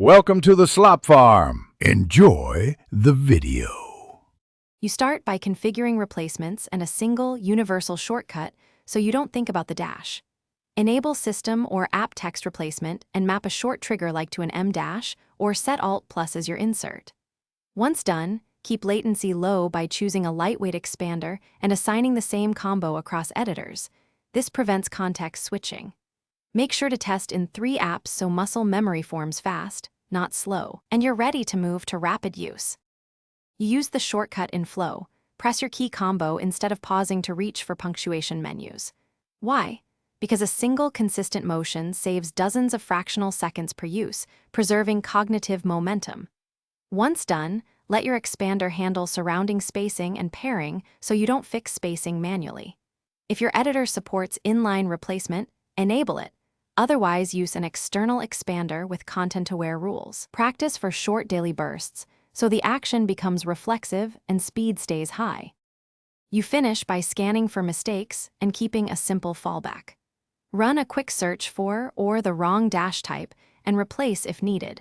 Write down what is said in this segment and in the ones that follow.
Welcome to the Slop Farm. Enjoy the video. You start by configuring replacements and a single, universal shortcut so you don't think about the dash. Enable system or app text replacement and map a short trigger like to an M dash or set Alt+ as your insert. Once done, keep latency low by choosing a lightweight expander and assigning the same combo across editors. This prevents context switching. Make sure to test in 3 apps so muscle memory forms fast, not slow, and you're ready to move to rapid use. You use the shortcut in Flow. Press your key combo instead of pausing to reach for punctuation menus. Why? Because a single consistent motion saves dozens of fractional seconds per use, preserving cognitive momentum. Once done, let your expander handle surrounding spacing and pairing so you don't fix spacing manually. If your editor supports inline replacement, enable it. Otherwise, use an external expander with content-aware rules. Practice for short daily bursts, so the action becomes reflexive and speed stays high. You finish by scanning for mistakes and keeping a simple fallback. Run a quick search for or the wrong dash type and replace if needed.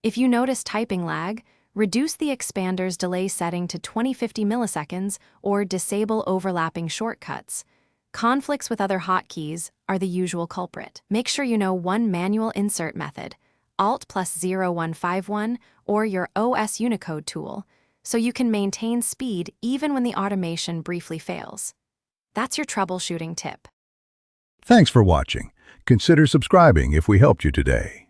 If you notice typing lag, reduce the expander's delay setting to 20-50 milliseconds or disable overlapping shortcuts. Conflicts with other hotkeys are the usual culprit. Make sure you know one manual insert method, Alt+0151, or your OS Unicode tool, so you can maintain speed even when the automation briefly fails. That's your troubleshooting tip. Thanks for watching. Consider subscribing if we helped you today.